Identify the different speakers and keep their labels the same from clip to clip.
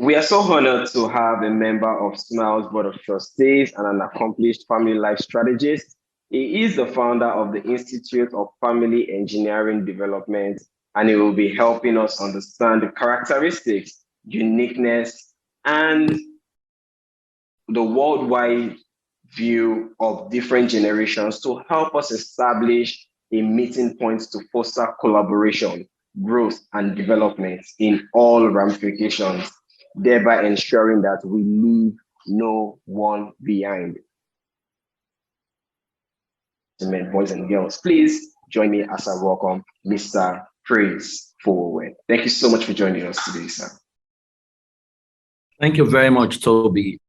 Speaker 1: We are so honored to have a member of S.M.I.L.E's Board of Trustees and an accomplished family life strategist. He is the founder of the Institute of Family Engineering Development, and he will be helping us understand the characteristics, uniqueness, and the worldwide view of different generations to help us establish a meeting point to foster collaboration, growth, and development in all ramifications, thereby ensuring that we leave no one behind. Boys and girls, please join me as I welcome Mr. Praise Fowowe. Thank you so much for joining us today, sir.
Speaker 2: Thank you very much, Toby.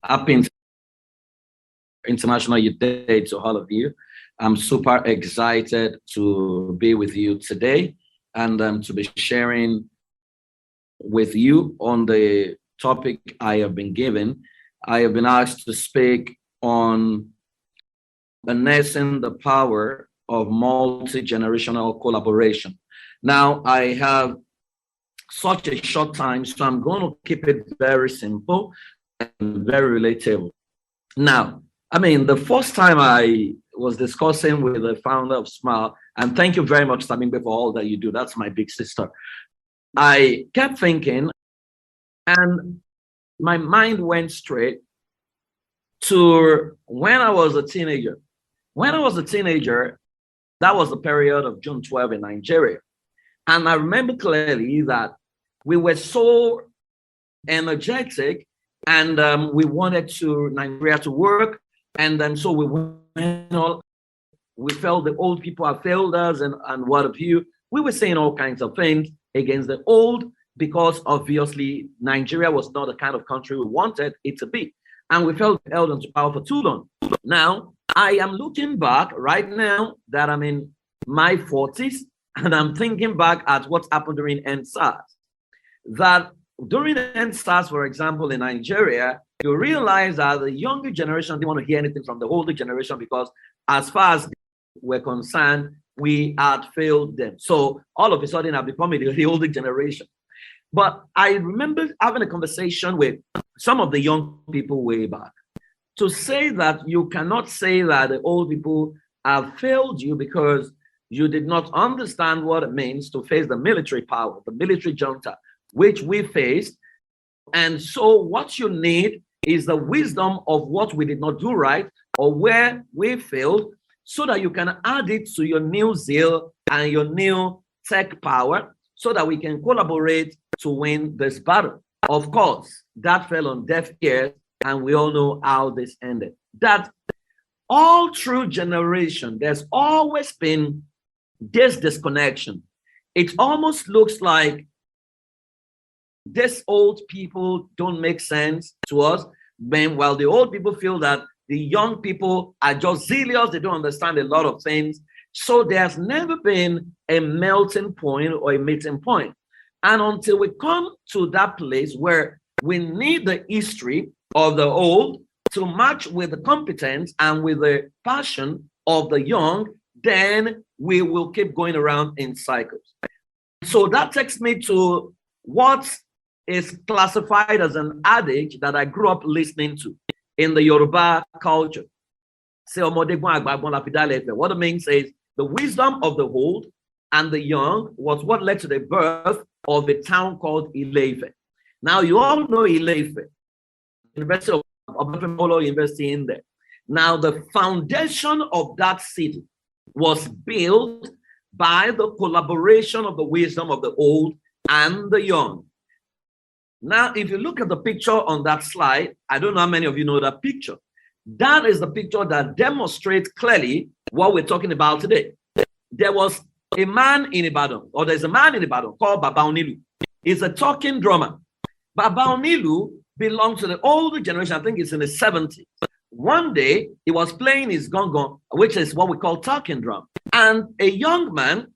Speaker 2: Happy International Youth Day to all of you. I'm super excited to be with you today and to be sharing with you on the topic I have been given. I have been asked to speak on harnessing the power of multi-generational collaboration. Now, I have such a short time, so I'm going to keep it very simple and very relatable. Now, I mean, the first time I was discussing with the founder of S.M.I.L.E, and thank you very much, Sabimbe, for all that you do. That's my big sister. I kept thinking, and my mind went straight to when I was a teenager. When I was a teenager, that was the period of June 12 in Nigeria. And I remember clearly that we were so energetic and we wanted Nigeria to work. And then so we went all, we felt the old people have failed us and what have you. We were saying all kinds of things against the old because obviously Nigeria was not the kind of country we wanted it to be. And we felt held onto power for too long. Now, I am looking back right now that I'm in my 40s and I'm thinking back at what happened during NSAS. That during NSAS, for example, in Nigeria, you realize that the younger generation didn't want to hear anything from the older generation because as far as we're concerned, we had failed them. So all of a sudden, I've become the older generation. But I remember having a conversation with some of the young people way back to say that you cannot say that the old people have failed you because you did not understand what it means to face the military power, the military junta, which we faced. And so what you need is the wisdom of what we did not do right or where we failed so that you can add it to your new zeal and your new tech power so that we can collaborate to win this battle. Of course, that fell on deaf ears and we all know how this ended. That all through generation, there's always been this disconnection. It almost looks like these old people don't make sense to us, while the old people feel that the young people are just zealous, they don't understand a lot of things. So there's never been a melting point or a meeting point. And until we come to that place where we need the history of the old to match with the competence and with the passion of the young, then we will keep going around in cycles. So that takes me to what is classified as an adage that I grew up listening to in the Yoruba culture. What it means is the wisdom of the old and the young was what led to the birth of a town called Ile-Ife. Now, you all know Ile-Ife, University of Fowowe University in there. Now, the foundation of that city was built by the collaboration of the wisdom of the old and the young. Now, if you look at the picture on that slide, I don't know how many of you know that picture. That is the picture that demonstrates clearly what we're talking about today. There was a man in Ibadan, or there's a man in Ibadan called Baba Onilu. He's a talking drummer. Baba Onilu belonged to the older generation. I think it's in the 70s. One day, he was playing his gong, which is what we call talking drum. And a young man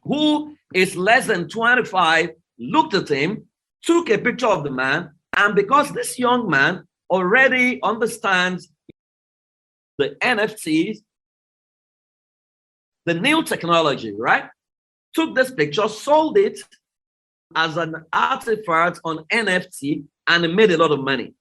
Speaker 2: who is less than 25 looked at him, took a picture of the man, and because this young man already understands the NFTs, the new technology, right? Took this picture, sold it as an artifact on NFT, and he made a lot of money.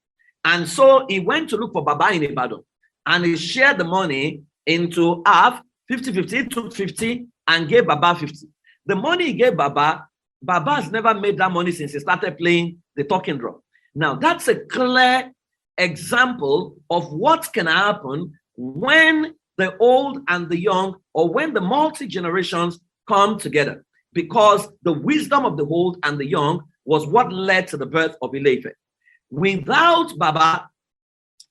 Speaker 2: And so he went to look for Baba in Ibadan, and he shared the money into half, 50-50. He took 50 and gave Baba 50. The money he gave Baba, Baba has never made that money since he started playing the talking drum. Now, that's a clear example of what can happen when the old and the young, or when the multi-generations come together, because the wisdom of the old and the young was what led to the birth of Ile-Ife. Without Baba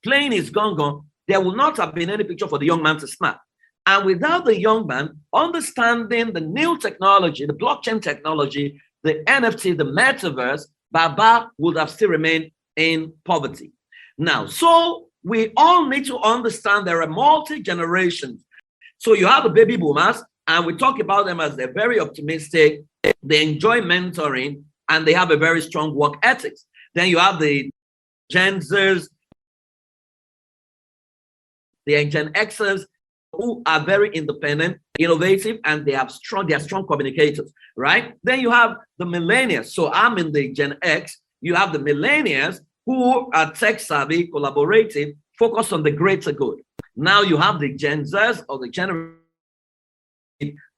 Speaker 2: playing his gong, there will not have been any picture for the young man to snap. And without the young man understanding the new technology, the blockchain technology, the NFT, the metaverse, Baba would have still remained in poverty. Now, so we all need to understand there are multi-generations. So you have the baby boomers, and we talk about them as they're very optimistic, they enjoy mentoring, and they have a very strong work ethics. Then you have the Gen Zers, the Gen Xers, who are very independent, innovative, and they are strong communicators, right? Then you have the millennials. So I'm in the Gen X. You have the millennials who are tech savvy, collaborative, focused on the greater good. Now you have the Gen Zers, or the generation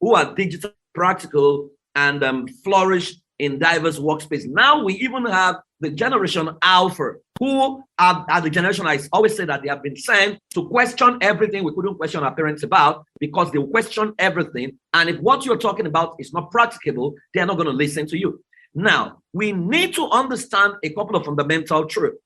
Speaker 2: who are digital, practical, and flourish in diverse workspace. Now we even have the generation Alpha, who are the generation, I always say that they have been sent to question everything we couldn't question our parents about, because they will question everything. And if what you're talking about is not practicable, they're not going to listen to you. Now, we need to understand a couple of fundamental truths.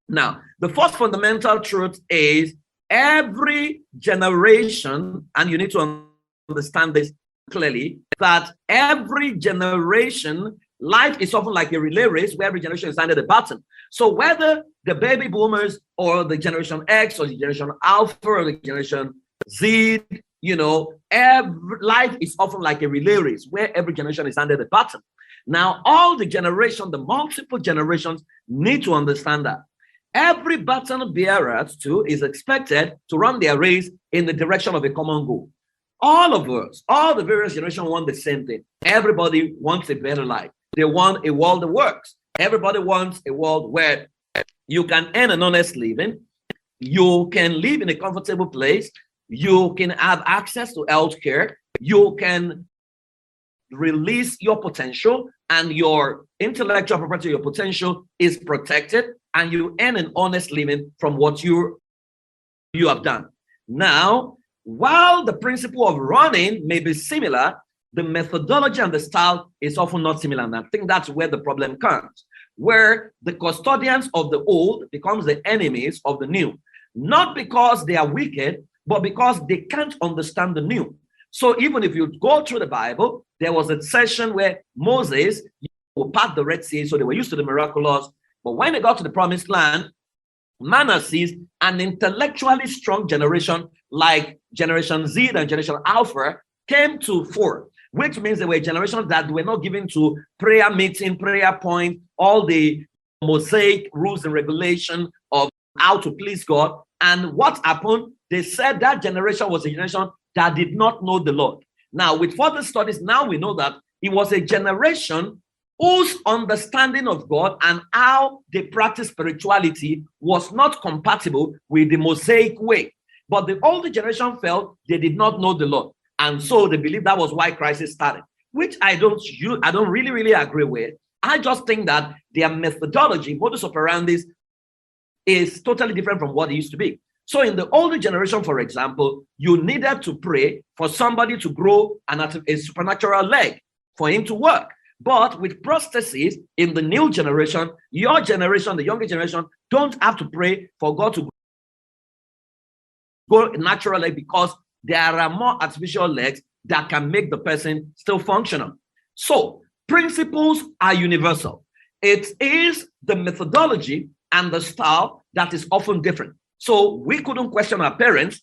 Speaker 2: Now, the first fundamental truth is every generation, and you need to understand this clearly, that every generation, life is often like a relay race where every generation is handed a baton. So whether the baby boomers or the generation X or the generation Alpha or the generation Z, life is often like a relay race where every generation is handed a baton. Now, all the generation, the multiple generations need to understand that every baton bearer too is expected to run their race in the direction of a common goal. All of us, all the various generations want the same thing. Everybody wants a better life. They want a world that works. Everybody wants a world where you can earn an honest living, you can live in a comfortable place, you can have access to healthcare, you can release your potential, and your intellectual property, your potential is protected, and you earn an honest living from what you have done. Now, while the principle of running may be similar, the methodology and the style is often not similar. And I think that's where the problem comes, where the custodians of the old becomes the enemies of the new, not because they are wicked, but because they can't understand the new. So even if you go through the Bible, there was a session where Moses would part the Red Sea, so they were used to the miraculous. But when they got to the promised land, Manasseh, an intellectually strong generation like Generation Z and Generation Alpha, came to fore, which means they were a generation that were not given to prayer meeting, prayer point, all the Mosaic rules and regulation of how to please God. And what happened? They said that generation was a generation that did not know the Lord. Now, with further studies, now we know that it was a generation whose understanding of God and how they practice spirituality was not compatible with the Mosaic way. But the older generation felt they did not know the Lord. And so they believe that was why crisis started, which I don't really agree with. I just think that their methodology, modus operandi, is totally different from what it used to be. So in the older generation, for example, you needed to pray for somebody to grow a supernatural leg for him to work. But with prostheses in the new generation, your generation, the younger generation, don't have to pray for God to grow a natural leg, because there are more artificial legs that can make the person still functional. So principles are universal. It is the methodology and the style that is often different. So we couldn't question our parents.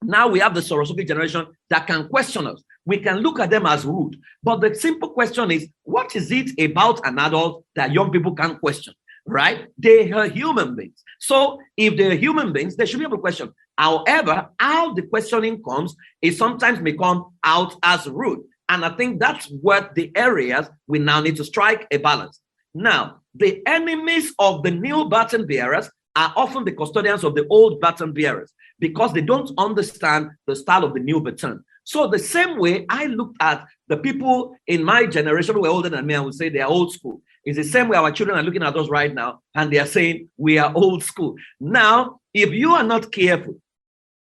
Speaker 2: Now we have the Sorosuke generation that can question us. We can look at them as rude. But the simple question is, what is it about an adult that young people can't question, right? They are human beings. So if they're human beings, they should be able to question. However, how the questioning comes is sometimes may come out as rude. And I think that's what the areas we now need to strike a balance. Now, the enemies of the new baton bearers are often the custodians of the old baton bearers because they don't understand the style of the new baton. So the same way I looked at the people in my generation who were older than me, I would say they are old school. It's the same way our children are looking at us right now and they are saying we are old school. Now, if you are not careful,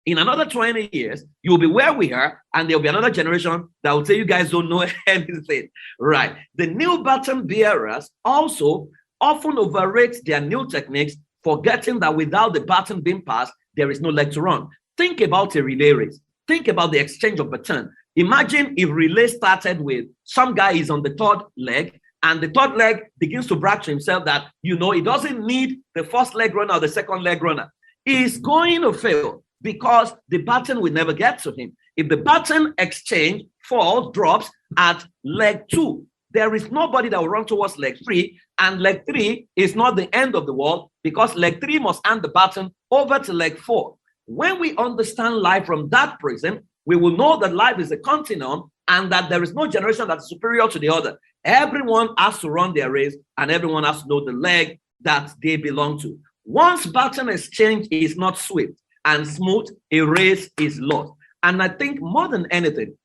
Speaker 2: in another 20 years, you'll be where we are, and there'll be another generation that will say you guys don't know anything. Right. The new baton bearers also often overrate their new techniques, forgetting that without the baton being passed, there is no leg to run. Think about a relay race. Think about the exchange of baton. Imagine if relay started with some guy is on the third leg, and the third leg begins to brag to himself that, he doesn't need the first leg runner or the second leg runner. He's going to fail because the baton will never get to him. If the baton exchange drops at leg 2, there is nobody that will run towards leg 3, and leg 3 is not the end of the world because leg 3 must hand the baton over to leg 4. When we understand life from that prism, we will know that life is a continuum and that there is no generation that's superior to the other. Everyone has to run their race and everyone has to know the leg that they belong to. Once baton exchange is not swift and smooth, a race is lost. And I think more than anything,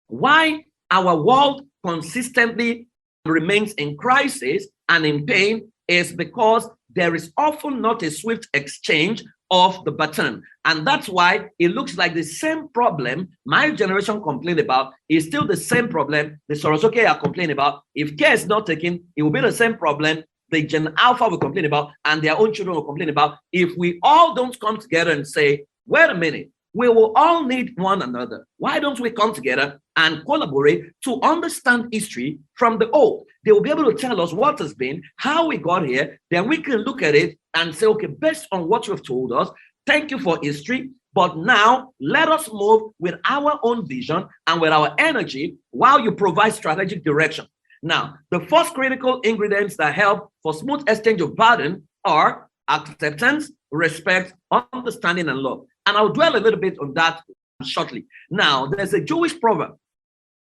Speaker 2: why our world consistently remains in crisis and in pain is because there is often not a swift exchange of the baton. And that's why it looks like the same problem my generation complained about is still the same problem the Sorosoke are complaining about. If care is not taken, it will be the same problem the Gen Alpha will complain about and their own children will complain about if we all don't come together and say, wait a minute, we will all need one another. Why don't we come together and collaborate to understand history from the old? They will be able to tell us what has been, how we got here. Then we can look at it and say, okay, based on what you have told us, thank you for history. But now let us move with our own vision and with our energy while you provide strategic direction. Now, the first critical ingredients that help for smooth exchange of burden are acceptance, respect, understanding, and love. And I'll dwell a little bit on that shortly. Now, there's a Jewish proverb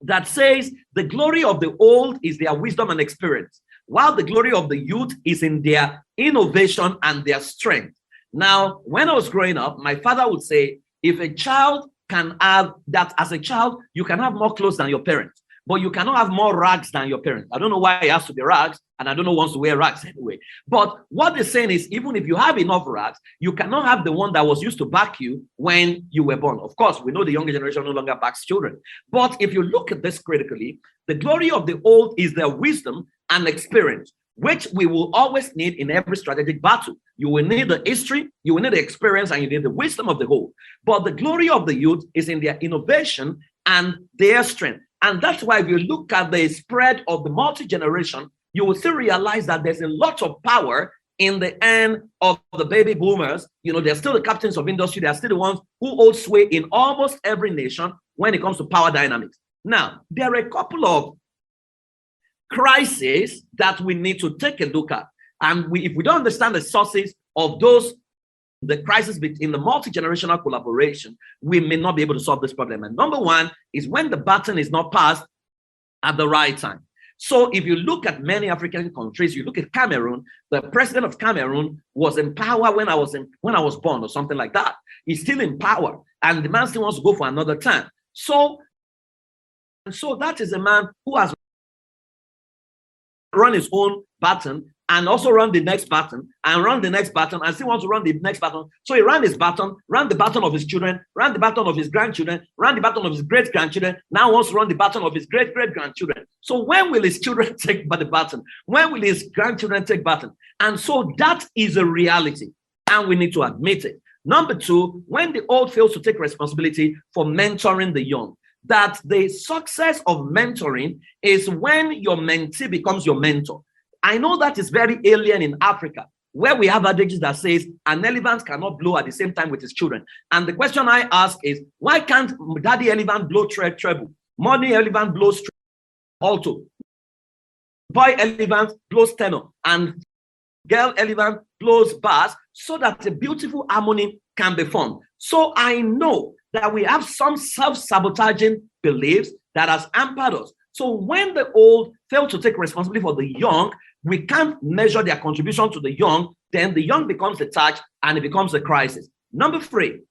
Speaker 2: that says the glory of the old is their wisdom and experience, while the glory of the youth is in their innovation and their strength. Now, when I was growing up, my father would say, if a child can have that as a child, you can have more clothes than your parents, but you cannot have more rags than your parents. I don't know why it has to be rags, and I don't know who wants to wear rags anyway. But what they're saying is, even if you have enough rags, you cannot have the one that was used to back you when you were born. Of course, we know the younger generation no longer backs children. But if you look at this critically, the glory of the old is their wisdom and experience, which we will always need in every strategic battle. You will need the history, you will need the experience, and you need the wisdom of the whole. But the glory of the youth is in their innovation and their strength. And that's why if you look at the spread of the multi-generation, you will still realize that there's a lot of power in the end of the baby boomers. They're still the captains of industry. They're still the ones who hold sway in almost every nation when it comes to power dynamics. Now, there are a couple of crises that we need to take a look at. And if we don't understand the sources of the crisis in the multi-generational collaboration, we may not be able to solve this problem. And number one is when the baton is not passed at the right time. So if you look at many African countries, you look at Cameroon, the president of Cameroon was in power when I was born or something like that. He's still in power and the man still wants to go for another term. So that is a man who has run his own baton and also run the next baton and run the next baton and still wants to run the next baton. So he ran his baton, ran the baton of his children, ran the baton of his grandchildren, ran the baton of his great-grandchildren, now wants to run the baton of his great-great-grandchildren. So when will his children take the baton? When will his grandchildren take baton? And so that is a reality and we need to admit it. Number two, when the old fails to take responsibility for mentoring the young, that the success of mentoring is when your mentee becomes your mentor. I know that is very alien in Africa, where we have adages that says an elephant cannot blow at the same time with his children. And the question I ask is, why can't daddy elephant blow treble? Mommy elephant blows alto. Boy elephant blows tenor. And girl elephant blows bass so that a beautiful harmony can be formed. So I know that we have some self-sabotaging beliefs that has hampered us. So when the old fail to take responsibility for the young, we can't measure their contribution to the young, then the young becomes detached and it becomes a crisis. Number 3,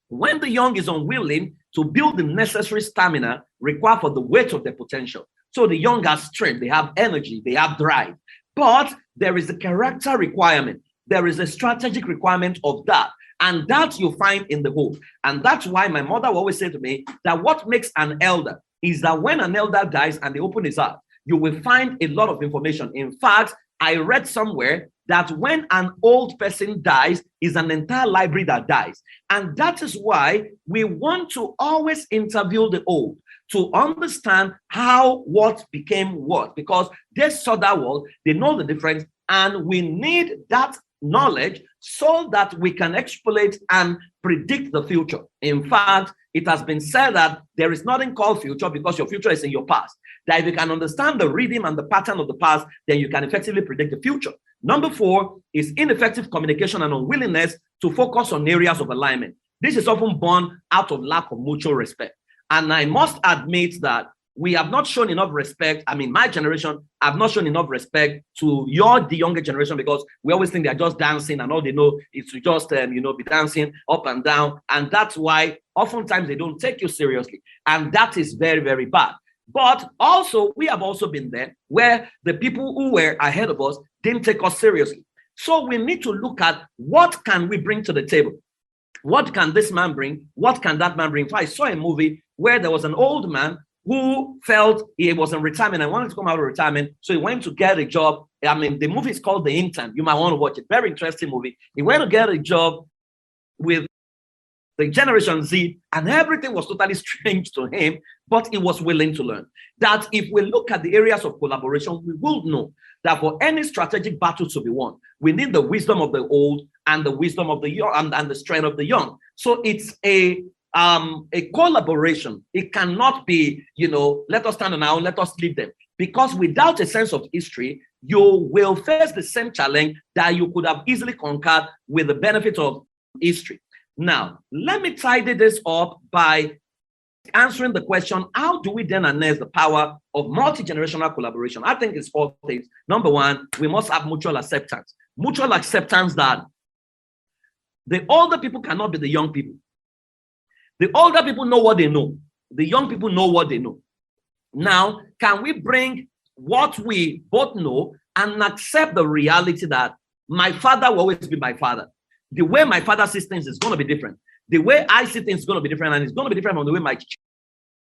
Speaker 2: when the young is unwilling to build the necessary stamina required for the weight of their potential. So the young have strength, they have energy, they have drive, but there is a character requirement. There is a strategic requirement of that. And that you find in the home. And that's why my mother will always say to me that what makes an elder is that when an elder dies and they open his heart, you will find a lot of information. In fact, I read somewhere that when an old person dies, is an entire library that dies. And that is why we want to always interview the old to understand how what became what, because they saw that world, they know the difference, and we need that knowledge so that we can extrapolate and predict the future. In fact, it has been said that there is nothing called future because your future is in your past. That if you can understand the rhythm and the pattern of the past, then you can effectively predict the future. Number 4 is ineffective communication and unwillingness to focus on areas of alignment. This is often born out of lack of mutual respect. And I must admit that we have not shown enough respect. I mean, my generation have not shown enough respect to the younger generation, because we always think they're just dancing and all they know is to just, be dancing up and down. And that's why oftentimes they don't take you seriously. And that is very, very bad. But also, we have also been there where the people who were ahead of us didn't take us seriously. So we need to look at what can we bring to the table. What can this man bring? What can that man bring? I saw a movie where there was an old man who felt he was in retirement and wanted to come out of retirement. So he went to get a job. I mean, the movie is called The Intern. You might want to watch it. Very interesting movie. He went to get a job with the Generation Z, and everything was totally strange to him, but he was willing to learn. That if we look at the areas of collaboration, we will know that for any strategic battle to be won, we need the wisdom of the old and the wisdom of the young and the strength of the young. So it's a collaboration. It cannot be, let us stand on our own, let us leave them. Because without a sense of history, you will face the same challenge that you could have easily conquered with the benefit of history. Now, let me tidy this up by answering the question, how do we then harness the power of multi-generational collaboration? I think it's 4 things. Number 1, we must have mutual acceptance. Mutual acceptance that the older people cannot be the young people. The older people know what they know. The young people know what they know. Now, can we bring what we both know and accept the reality that my father will always be my father? The way my father sees things is going to be different. The way I see things is going to be different, and it's going to be different from the way my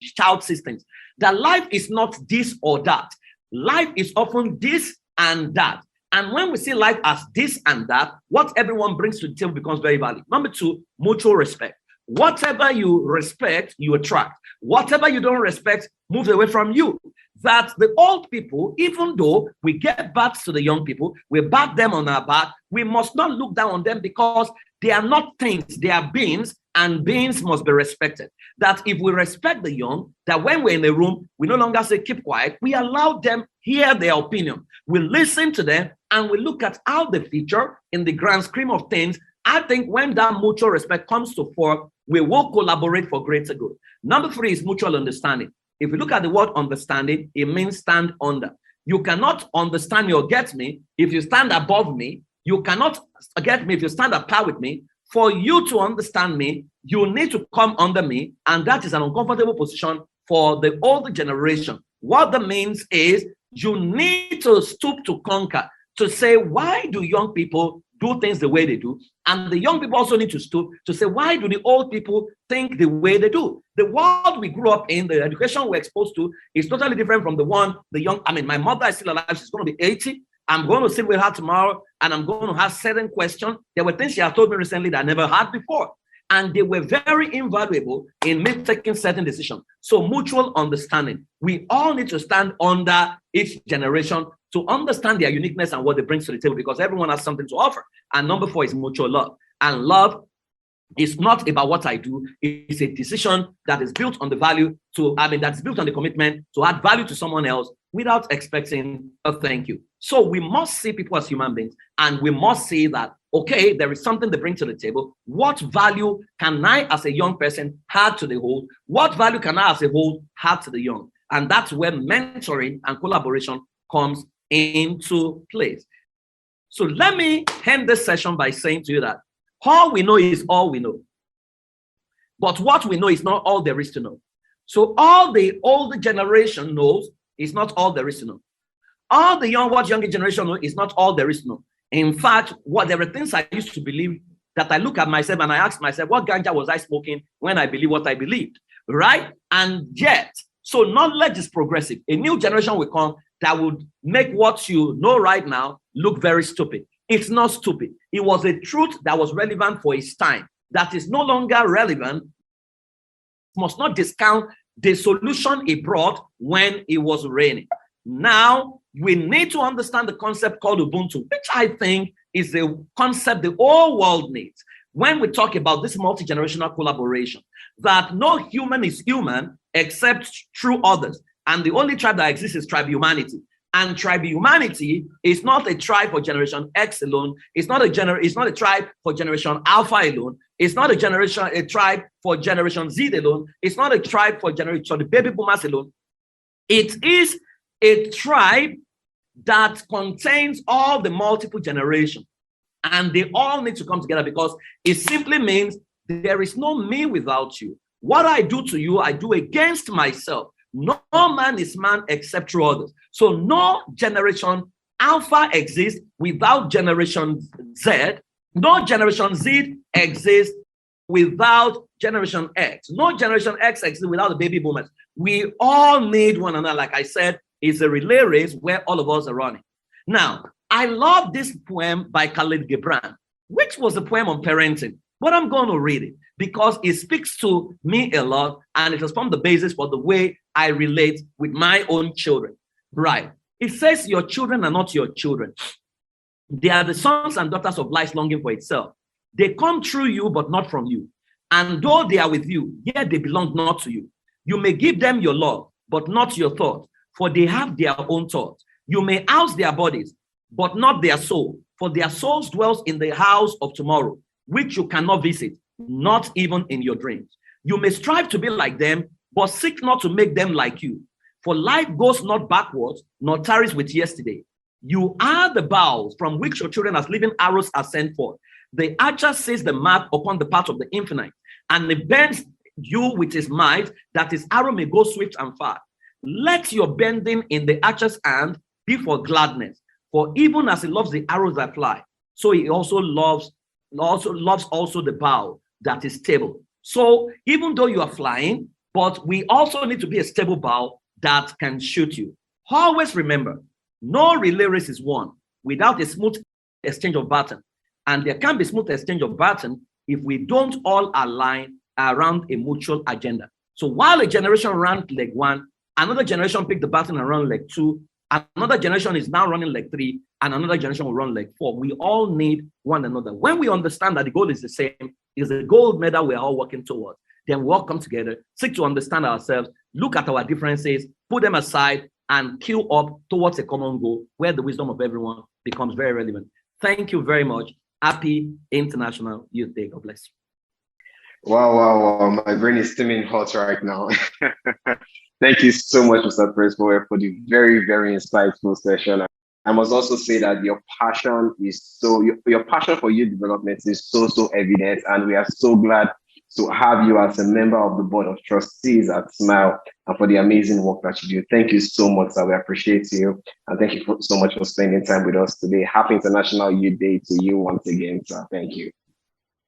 Speaker 2: child sees things. That life is not this or that. Life is often this and that. And when we see life as this and that, what everyone brings to the table becomes very valuable. Number 2, mutual respect. Whatever you respect, you attract. Whatever you don't respect moves away from you. That the old people, even though we get back to the young people, we back them on our back, we must not look down on them because they are not things, they are beings, and beings must be respected. That if we respect the young, that when we're in a room, we no longer say keep quiet, we allow them hear their opinion. We listen to them and we look at how they feature in the grand scheme of things. I think when that mutual respect comes to fore, we will collaborate for greater good. Number 3 is mutual understanding. If you look at the word understanding, it means stand under. You cannot understand me or get me if you stand above me. You cannot get me if you stand at par with me. For you to understand me, you need to come under me, and that is an uncomfortable position for the older generation. What that means is you need to stoop to conquer, to say, why do young people do things the way they do? And the young people also need to stoop to say, why do the old people think the way they do? The world we grew up in, the education we're exposed to is totally different from the one the young, my mother is still alive, she's going to be 80. I'm going to sit with her tomorrow and I'm going to ask certain questions. There were things she has told me recently that I never had before. And they were very invaluable in me taking certain decisions. So mutual understanding. We all need to stand under each generation to understand their uniqueness and what they bring to the table, because everyone has something to offer. And number 4 is mutual love. And love is not about what I do. It's a decision that is built on the value that's built on the commitment to add value to someone else without expecting a thank you. So we must see people as human beings, and we must see that Okay, there is something they bring to the table. What value can I, as a young person, add to the whole? What value can I, as a whole, add to the young? And that's where mentoring and collaboration comes into place. So let me end this session by saying to you that all we know is all we know. But what we know is not all there is to know. So all the older generation knows is not all there is to know. All the younger generation know is not all there is to know. In fact, there were things I used to believe that I look at myself and I ask myself, what ganja was I smoking when I believe what I believed, right? And yet, so knowledge is progressive. A new generation will come that would make what you know right now look very stupid. It's not stupid. It was a truth that was relevant for its time. That is no longer relevant. Must not discount the solution it brought when it was raining. Now, we need to understand the concept called Ubuntu, which I think is a concept the whole world needs. When we talk about this multi-generational collaboration, that no human is human except through others. And the only tribe that exists is tribe humanity. And tribe humanity is not a tribe for generation X alone. It's not a tribe for generation Alpha alone. It's not a tribe for generation Z alone. It's not a tribe for the baby boomers alone. It is a tribe that contains all the multiple generations, and they all need to come together because it simply means there is no me without you. What I do to you, I do against myself. No man is man except through others. So no generation Alpha exists without generation Z. No generation Z exists without generation X. No generation X exists without the baby boomers. We all need one another. Like I said, it's a relay race where all of us are running. Now, I love this poem by Khalid Gibran, which was a poem on parenting, but I'm going to read it because it speaks to me a lot and it has formed the basis for the way I relate with my own children. Right. It says, your children are not your children. They are the sons and daughters of life longing for itself. They come through you, but not from you. And though they are with you, yet they belong not to you. You may give them your love, but not your thought, for they have their own thoughts. You may house their bodies, but not their soul, for their souls dwells in the house of tomorrow, which you cannot visit, not even in your dreams. You may strive to be like them, but seek not to make them like you. For life goes not backwards, nor tarries with yesterday. You are the bows from which your children as living arrows are sent forth. The archer sees the mark upon the path of the infinite, and he bends you with his might, that his arrow may go swift and far. Let your bending in the archer's hand be for gladness, for even as he loves the arrows that fly, so he also loves the bow that is stable. So even though you are flying, but we also need to be a stable bow that can shoot you. Always remember, no relay race is won without a smooth exchange of baton. And there can be smooth exchange of baton if we don't all align around a mutual agenda. So while a generation ran leg one, another generation picked the baton and ran leg two, another generation is now running leg three, and another generation will run leg four. We all need one another. When we understand that the goal is the same, is the gold medal we're all working towards, then we all come together, seek to understand ourselves, look at our differences, put them aside, and queue up towards a common goal where the wisdom of everyone becomes very relevant. Thank you very much. Happy International Youth Day. God bless you.
Speaker 1: Wow. My brain is steaming hot right now. Thank you so much, Mr. Fowowe, for the very, very insightful session. I must also say that your passion for youth development is so evident, and we are so glad to have you as a member of the board of trustees at S.M.I.L.E and for the amazing work that you do. Thank you so much, sir. We appreciate you, and thank you so much for spending time with us today. Happy International Youth Day to you once again, sir. Thank you.